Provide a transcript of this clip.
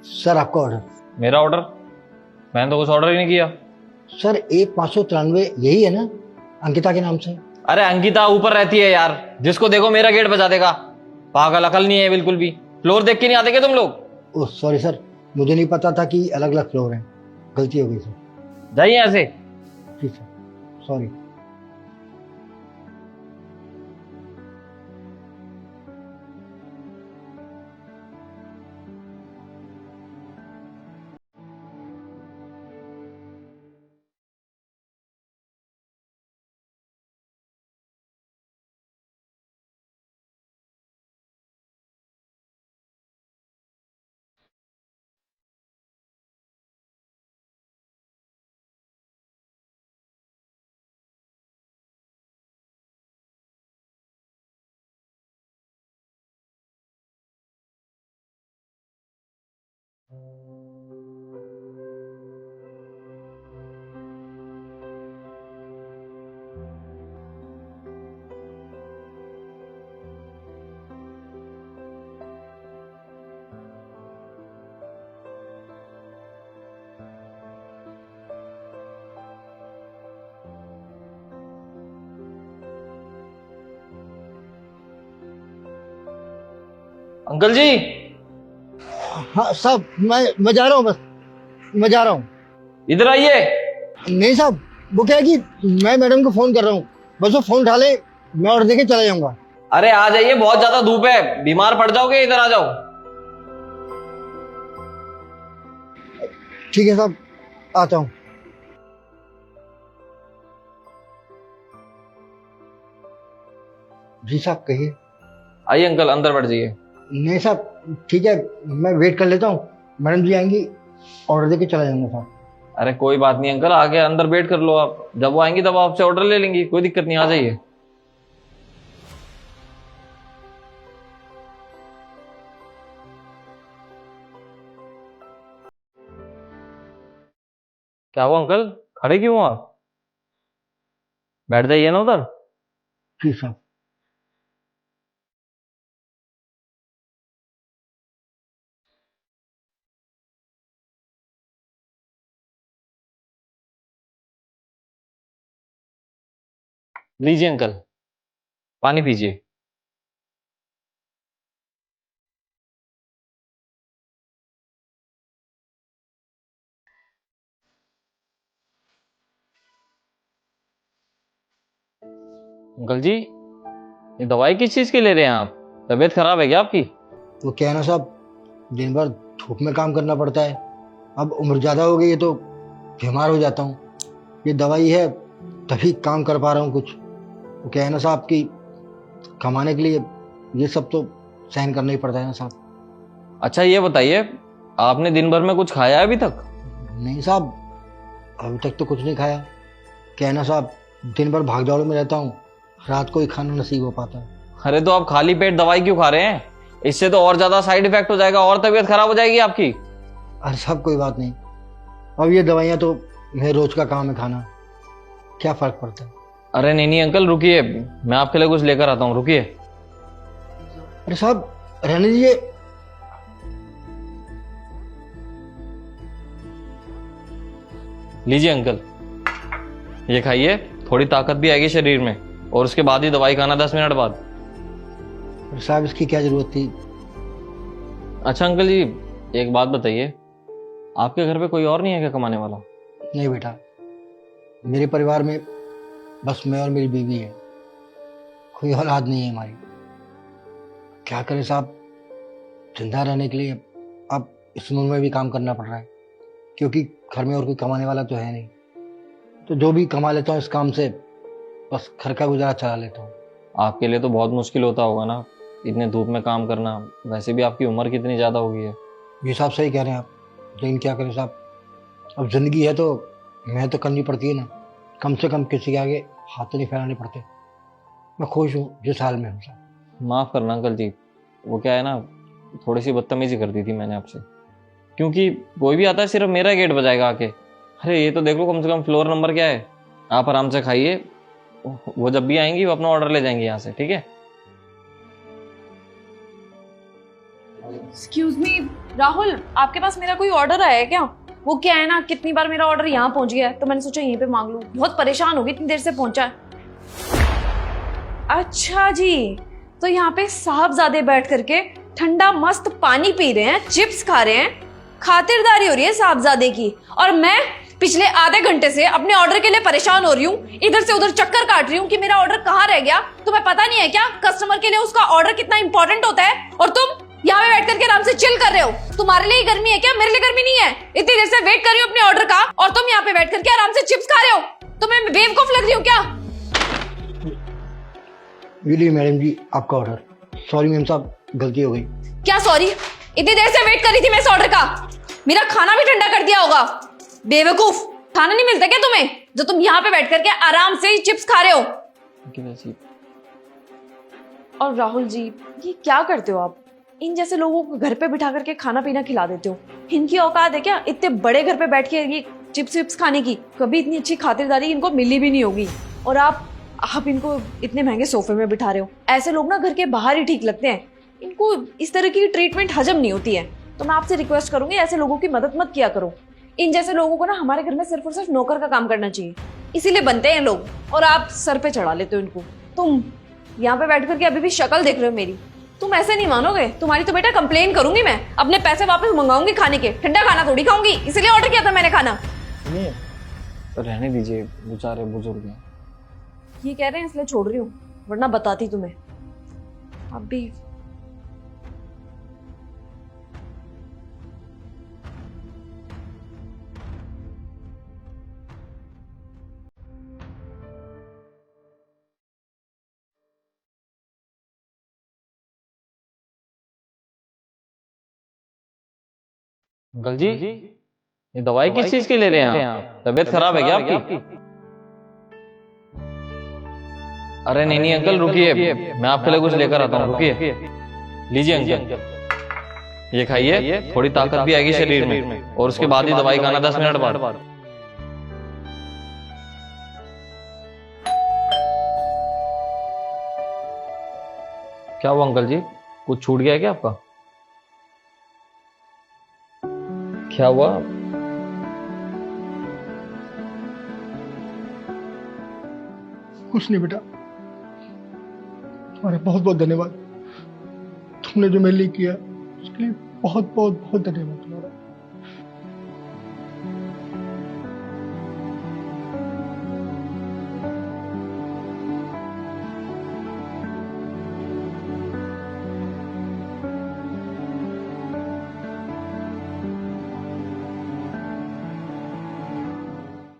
Sir आपका order. मेरा order? मैंने तो कुछ ऑर्डर ही नहीं किया। सर एक 593 यही है ना, अंकिता के नाम से? अरे अंकिता ऊपर रहती है यार, जिसको देखो मेरा गेट बजा देगा। पागल, अकल नहीं है बिल्कुल भी। फ्लोर देख के नहीं आते क्या तुम लोग? ओह सॉरी सर, मुझे नहीं पता था कि अलग अलग फ्लोर हैं, गलती हो गई सर। जाइए यहाँ से। जी सर, सॉरी। अंकल जी। हाँ साहब, मैं जा रहा हूँ, बस मैं जा रहा हूँ। इधर आइए। नहीं साहब, वो क्या है कि मैं मैडम को फोन कर रहा हूँ, बस वो फोन उठा ले, मैं ऑर्डर देके चला जाऊंगा। अरे आ जाइए, बहुत ज्यादा धूप है, बीमार पड़ जाओगे। इधर आ जाओ। ठीक है साहब, आता हूँ। जी साहब कहिए। आइए अंकल, अंदर बैठ जाइए। नहीं साहब ठीक है, मैं वेट कर लेता हूँ, मैडम जी आएंगी, ऑर्डर देके चला जाऊंगा साहब। अरे कोई बात नहीं अंकल, आके अंदर वेट कर लो आप। जब वो आएंगी तब आपसे ऑर्डर ले लेंगी, कोई दिक्कत नहीं। आ जाइए। क्या हुआ अंकल, खड़े क्यों हो आप? बैठ जाइए ना उधर। जी साहब। लीजिए अंकल, पानी पीजिए। अंकल जी, ये दवाई किस चीज की ले रहे हैं आप? तबीयत खराब है क्या आपकी? वो क्या है ना साहब, दिन भर धूप में काम करना पड़ता है, अब उम्र ज़्यादा हो गई है तो बीमार हो जाता हूँ। ये दवाई है, तभी काम कर पा रहा हूँ कुछ। वो क्या है ना साहब कि कमाने के लिए ये सब तो सहन करना ही पड़ता है ना साहब। अच्छा ये बताइए, आपने दिन भर में कुछ खाया है अभी तक? नहीं साहब, अभी तक तो कुछ नहीं खाया। क्या है ना साहब, दिन भर भाग दौड़ में रहता हूँ, रात को ही खाना नसीब हो पाता है। अरे तो आप खाली पेट दवाई क्यों खा रहे हैं? इससे तो और ज्यादा साइड इफेक्ट हो जाएगा और तबीयत खराब हो जाएगी आपकी। अरे साहब कोई बात नहीं, अब ये दवाइयाँ तो मेरे रोज का काम है खाना, क्या फर्क पड़ता है। अरे नहीं नहीं अंकल रुकिए, मैं आपके लिए कुछ लेकर आता हूँ, रुकिए। अरे साहब रहने दीजिए। लीजिए अंकल, ये खाइए, थोड़ी ताकत भी आएगी शरीर में। और उसके बाद ही दवाई खाना 10 मिनट बाद। अरे साहब इसकी क्या जरूरत थी। अच्छा अंकल जी, एक बात बताइए, आपके घर पे कोई और नहीं है क्या कमाने वाला? नहीं बेटा, मेरे परिवार में बस मैं और मेरी बीवी है, कोई औलाद नहीं है हमारी। क्या करें साहब, जिंदा रहने के लिए अब इस उम्र में भी काम करना पड़ रहा है, क्योंकि घर में और कोई कमाने वाला तो है नहीं। तो जो भी कमा लेता हूँ इस काम से, बस घर का गुजारा चला लेता हूँ। आपके लिए तो बहुत मुश्किल होता होगा ना, इतने धूप में काम करना। वैसे भी आपकी उम्र कितनी ज्यादा हो गई है। ये साहब सही कह रहे हैं आप, लेकिन क्या करें साहब, अब जिंदगी है तो मेहनत तो करनी पड़ती है ना, कम से कम किसी के आगे हाथ तो नहीं फैलाने पड़ते। मैं खुश हूँ जिस हाल में हूँ साहब। माफ करना अंकल जी, वो क्या है ना, थोड़ी सी बदतमीजी कर दी थी मैंने आपसे। क्योंकि कोई भी आता है सिर्फ मेरा गेट बजाएगा आके। अरे ये तो देख लो कम से कम फ्लोर नंबर क्या है। आप आराम से खाइए, वो जब भी आएंगी वो अपना ऑर्डर ले जाएंगी यहाँ से, ठीक है? एक्सक्यूज मी राहुल, आपके पास मेरा कोई ऑर्डर आया है क्या? वो क्या है ना, कितनी बार मेरा ऑर्डर यहाँ पहुंच गया है तो मैंने सोचा यहीं पे मांग लूं। बहुत परेशान हो गई, इतनी देर से पहुंचा है। अच्छा जी, तो यहाँ पे साहबजादे बैठ करके ठंडा मस्त पानी पी रहे हैं, चिप्स खा रहे हैं, खातिरदारी हो रही है साहबजादे की। और मैं पिछले आधे घंटे से अपने ऑर्डर के लिए परेशान हो रही हूँ, इधर से उधर चक्कर काट रही हूँ कि मेरा ऑर्डर कहाँ रह गया। तुम्हें पता नहीं है क्या कस्टमर के लिए उसका ऑर्डर कितना इंपॉर्टेंट होता है? और तुम यहाँ पे बैठ करके आराम से चिल कर रहे हो। तुम्हारे लिए गर्मी है क्या? मेरे लिए गर्मी नहीं है। इतनी देर से वेट कर रही हूँ अपने ऑर्डर का और तुम यहाँ पे बैठ करके आराम से चिप्स खा रहे हो। तुम्हें बेवकूफ लग रही हूँ क्या? लीजिए मैडम जी आपका ऑर्डर। सॉरी मैम साहब, गलती हो गई। क्या सॉरी? इतनी देर से वेट कर रही थी मैं इस ऑर्डर का, मेरा खाना भी ठंडा कर दिया होगा। बेवकूफ, खाना नहीं मिलता क्या तुम्हें जो तुम यहाँ पे बैठ करके आराम से चिप्स खा रहे हो? और राहुल जी, ये क्या करते हो आप? इन जैसे लोगों को घर पे बिठा करके खाना पीना खिला देते हो। इनकी औकात है क्या इतने बड़े घर पे बैठ के ये चिप्स विप्स खाने की? कभी इतनी अच्छी खातिरदारी इनको मिली भी नहीं होगी। और आप इनको इतने महंगे सोफे में बिठा रहे हो। ऐसे लोग ना घर के बाहर ही ठीक लगते हैं, इनको इस तरह की ट्रीटमेंट हजम नहीं होती है। तो मैं आपसे रिक्वेस्ट करूंगी, ऐसे लोगों की मदद मत किया करो। इन जैसे लोगों को ना हमारे घर में सिर्फ और सिर्फ नौकर का काम करना चाहिए, इसीलिए बनते हैं लोग। और आप सर पे चढ़ा लेते हो इनको। तुम यहाँ पे बैठ करके अभी भी शक्ल देख रहे हो मेरी। तुम ऐसे नहीं मानोगे, तुम्हारी तो बेटा कंप्लेन करूंगी मैं, अपने पैसे वापस मंगाऊंगी खाने के। ठंडा खाना थोड़ी खाऊंगी, इसीलिए ऑर्डर किया था मैंने खाना। नहीं, रहने दीजिए, बेचारे बुजुर्ग हैं। ये कह रहे हैं इसलिए छोड़ रही हूँ, वरना बताती तुम्हें। अब भी अंकल जी, ये दवाई किस चीज की ले रहे हैं आप? तबीयत खराब है क्या आपकी? अरे नहीं नहीं अंकल, रुकिए, मैं आपके लिए कुछ लेकर आता हूँ, रुकिए। लीजिए अंकल, ये खाइए, थोड़ी ताकत भी आएगी शरीर में, और उसके बाद ही दवाई खाना 10 मिनट बाद। क्या हुआ अंकल जी, कुछ छूट गया है क्या आपका? क्या हुआ? कुछ नहीं बेटा, तुम्हारा बहुत बहुत धन्यवाद। तुमने जो मेरे लिए किया उसके लिए बहुत बहुत बहुत धन्यवाद।